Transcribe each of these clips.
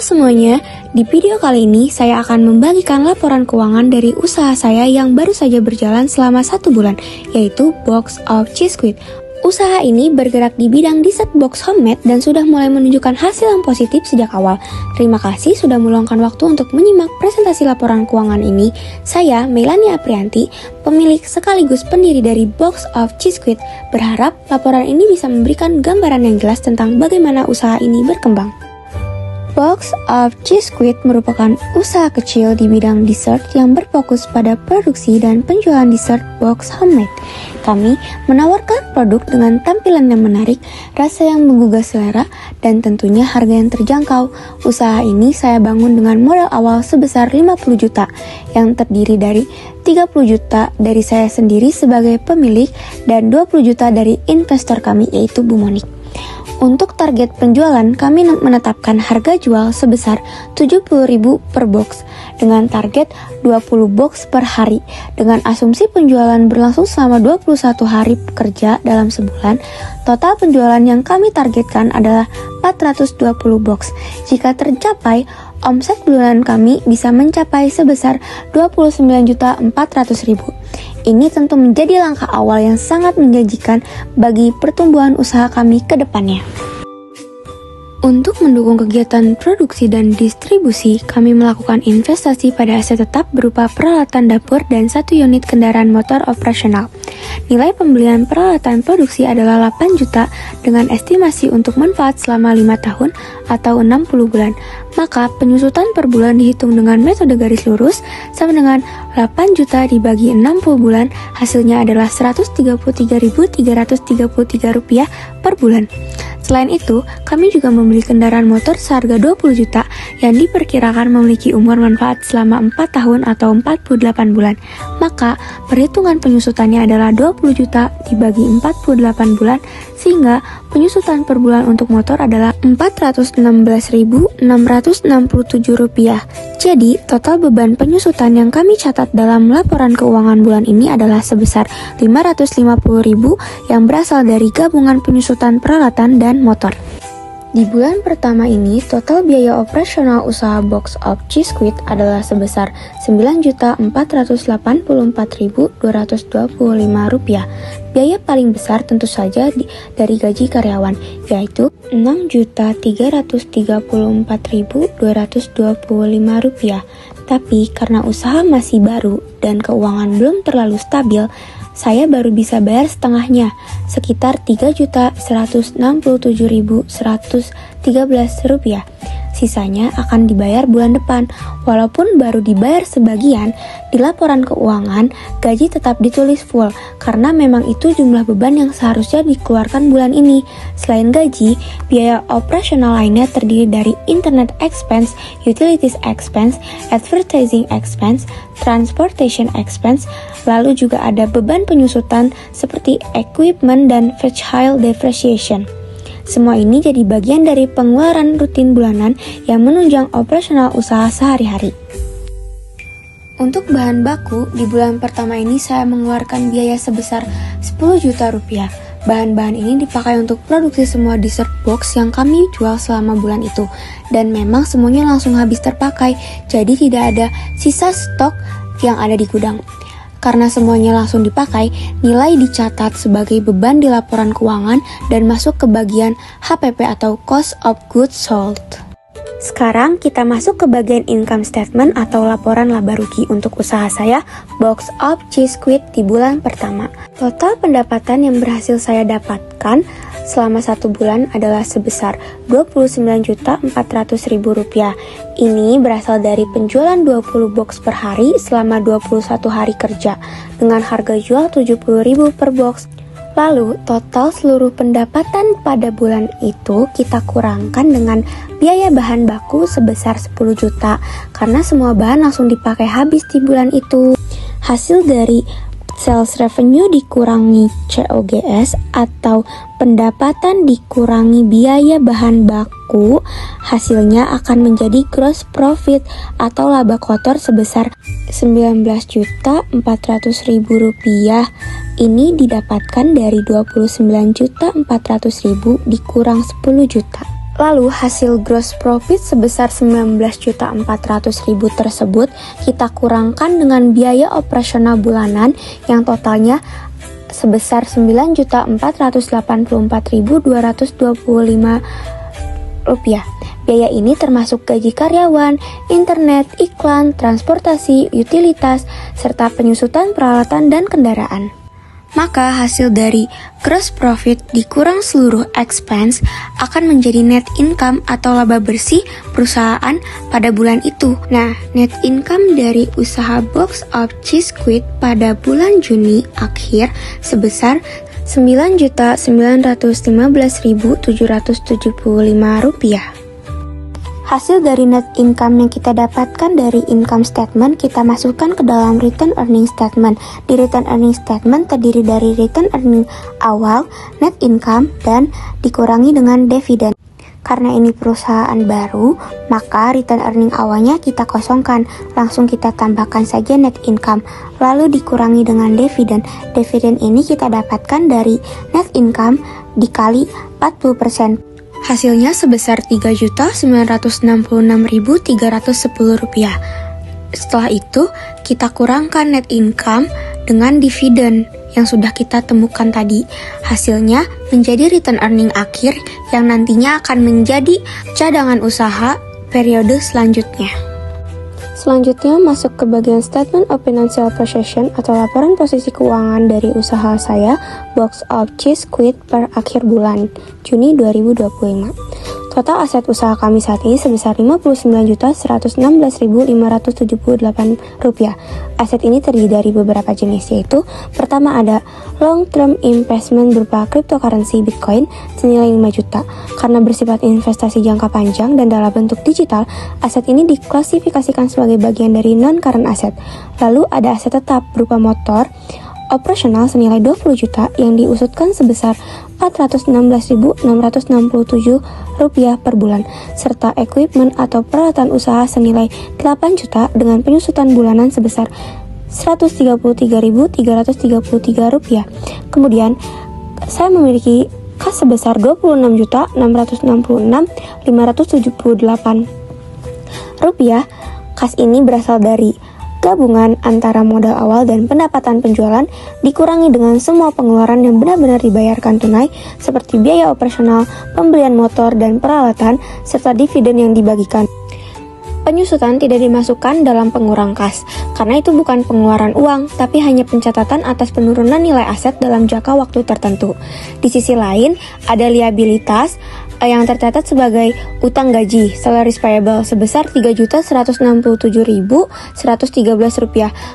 semuanya, di video kali ini saya akan membagikan laporan keuangan dari usaha saya yang baru saja berjalan selama 1 bulan, yaitu Box of Cheesquid. Usaha ini bergerak di bidang dessert box homemade dan sudah mulai menunjukkan hasil yang positif sejak awal. Terima kasih sudah meluangkan waktu untuk menyimak presentasi laporan keuangan ini. Saya, Melania Aprianti, pemilik sekaligus pendiri dari Box of Cheesquid, berharap laporan ini bisa memberikan gambaran yang jelas tentang bagaimana usaha ini berkembang. Box of Cheesquid merupakan usaha kecil di bidang dessert yang berfokus pada produksi dan penjualan dessert box homemade. Kami menawarkan produk dengan tampilan yang menarik, rasa yang menggugah selera, dan tentunya harga yang terjangkau. Usaha ini saya bangun dengan modal awal sebesar 50 juta, yang terdiri dari 30 juta dari saya sendiri sebagai pemilik dan 20 juta dari investor kami yaitu Bu Monik. Untuk target penjualan, kami menetapkan harga jual sebesar 70.000 per box dengan target 20 box per hari. Dengan asumsi penjualan berlangsung selama 21 hari kerja dalam sebulan, total penjualan yang kami targetkan adalah 420 box. Jika tercapai, omset bulanan kami bisa mencapai sebesar 29.400.000. Ini tentu menjadi langkah awal yang sangat menjanjikan bagi pertumbuhan usaha kami ke depannya. Untuk mendukung kegiatan produksi dan distribusi, kami melakukan investasi pada aset tetap berupa peralatan dapur dan 1 unit kendaraan motor operasional. Nilai pembelian peralatan produksi adalah 8 juta dengan estimasi untuk manfaat selama 5 tahun atau 60 bulan. Maka penyusutan per bulan dihitung dengan metode garis lurus sama dengan 8 juta dibagi 60 bulan, hasilnya adalah Rp133.333 per bulan. Selain itu, kami juga membeli kendaraan motor seharga 20 juta yang diperkirakan memiliki umur manfaat selama 4 tahun atau 48 bulan. Maka, perhitungan penyusutannya adalah 20 juta dibagi 48 bulan, sehingga penyusutan per bulan untuk motor adalah Rp416.667. Jadi, total beban penyusutan yang kami catat dalam laporan keuangan bulan ini adalah sebesar Rp550.000 yang berasal dari gabungan penyusutan peralatan dan motor. Di bulan pertama ini, total biaya operasional usaha Box of Cheesquid adalah sebesar Rp9.484.225. Biaya paling besar tentu saja dari gaji karyawan, yaitu Rp6.334.225. Tapi karena usaha masih baru dan keuangan belum terlalu stabil, saya baru bisa bayar setengahnya, sekitar Rp3.197.113. Sisanya akan dibayar bulan depan. Walaupun baru dibayar sebagian, di laporan keuangan, gaji tetap ditulis full, karena memang itu jumlah beban yang seharusnya dikeluarkan bulan ini. Selain gaji, biaya operasional lainnya terdiri dari internet expense, utilities expense, advertising expense, transportation expense, lalu juga ada beban penyusutan seperti equipment dan vehicle depreciation. Semua ini jadi bagian dari pengeluaran rutin bulanan yang menunjang operasional usaha sehari-hari. Untuk bahan baku, di bulan pertama ini saya mengeluarkan biaya sebesar 10 juta rupiah. Bahan-bahan ini dipakai untuk produksi semua dessert box yang kami jual selama bulan itu. Dan memang semuanya langsung habis terpakai, jadi tidak ada sisa stok yang ada di gudang. Karena semuanya langsung dipakai, nilai dicatat sebagai beban di laporan keuangan dan masuk ke bagian HPP atau Cost of Goods Sold. Sekarang kita masuk ke bagian income statement atau laporan laba rugi untuk usaha saya, Box of Cheesquid di bulan pertama. Total pendapatan yang berhasil saya dapatkan selama 1 bulan adalah sebesar Rp29.400.000. Ini berasal dari penjualan 20 box per hari selama 21 hari kerja dengan harga jual Rp70.000 per box. Lalu, total seluruh pendapatan pada bulan itu kita kurangkan dengan biaya bahan baku sebesar 10 juta karena semua bahan langsung dipakai habis di bulan itu. Hasil dari sales revenue dikurangi COGS atau pendapatan dikurangi biaya bahan baku, hasilnya akan menjadi gross profit atau laba kotor sebesar Rp19.400.000. Ini didapatkan dari Rp29.400.000 dikurang 10 juta. Lalu hasil gross profit sebesar 19.400.000 tersebut kita kurangkan dengan biaya operasional bulanan yang totalnya sebesar 9.484.225 rupiah. Biaya ini termasuk gaji karyawan, internet, iklan, transportasi, utilitas, serta penyusutan peralatan dan kendaraan. Maka hasil dari gross profit dikurang seluruh expense akan menjadi net income atau laba bersih perusahaan pada bulan itu. Nah, net income dari usaha Box of Cheese Squid pada bulan Juni akhir sebesar Rp9.915.775. Hasil dari net income yang kita dapatkan dari income statement kita masukkan ke dalam return earning statement. Di return earning statement terdiri dari return earning awal, net income, dan dikurangi dengan dividen. Karena ini perusahaan baru, maka return earning awalnya kita kosongkan. Langsung kita tambahkan saja net income, lalu dikurangi dengan dividen. Dividen ini kita dapatkan dari net income dikali 40%. Hasilnya sebesar Rp3.966.310. Setelah itu, kita kurangkan net income dengan dividen yang sudah kita temukan tadi. Hasilnya menjadi return earning akhir yang nantinya akan menjadi cadangan usaha periode selanjutnya. Selanjutnya masuk ke bagian Statement of Financial Position atau laporan posisi keuangan dari usaha saya, Box of Cheese Squid per akhir bulan Juni 2025. Total aset usaha kami saat ini sebesar Rp59.116.578. Aset ini terdiri dari beberapa jenis, yaitu pertama ada long term investment berupa cryptocurrency Bitcoin senilai 5 juta. Karena bersifat investasi jangka panjang dan dalam bentuk digital, aset ini diklasifikasikan sebagai bagian dari non-current asset. Lalu ada aset tetap berupa motor operasional senilai 20 juta yang diusutkan sebesar Rp416.667 per bulan, serta equipment atau peralatan usaha senilai 8 juta dengan penyusutan bulanan sebesar Rp133.333. Kemudian, saya memiliki kas sebesar Rp26.666.578. Kas ini berasal dari gabungan antara modal awal dan pendapatan penjualan dikurangi dengan semua pengeluaran yang benar-benar dibayarkan tunai seperti biaya operasional, pembelian motor dan peralatan, serta dividen yang dibagikan. Penyusutan tidak dimasukkan dalam pengurang kas, karena itu bukan pengeluaran uang, tapi hanya pencatatan atas penurunan nilai aset dalam jangka waktu tertentu. Di sisi lain, ada liabilitas yang tercatat sebagai utang gaji, salaries payable, sebesar Rp3.167.113,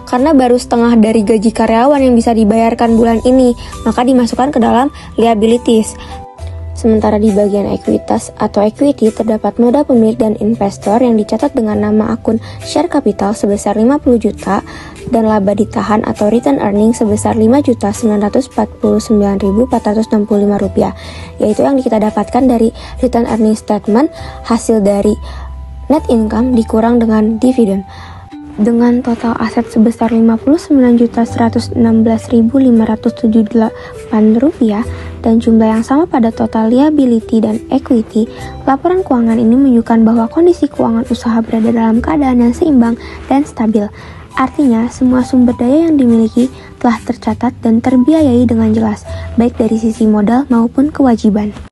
karena baru setengah dari gaji karyawan yang bisa dibayarkan bulan ini, maka dimasukkan ke dalam liabilities. Sementara di bagian ekuitas atau equity terdapat modal pemilik dan investor yang dicatat dengan nama akun share capital sebesar 50 juta dan laba ditahan atau return earning sebesar Rp5.949.465, yaitu yang kita dapatkan dari return earning statement hasil dari net income dikurang dengan dividen. Dengan total aset sebesar Rp59.116.578 dan jumlah yang sama pada total liability dan equity, laporan keuangan ini menunjukkan bahwa kondisi keuangan usaha berada dalam keadaan yang seimbang dan stabil. Artinya, semua sumber daya yang dimiliki telah tercatat dan terbiayai dengan jelas, baik dari sisi modal maupun kewajiban.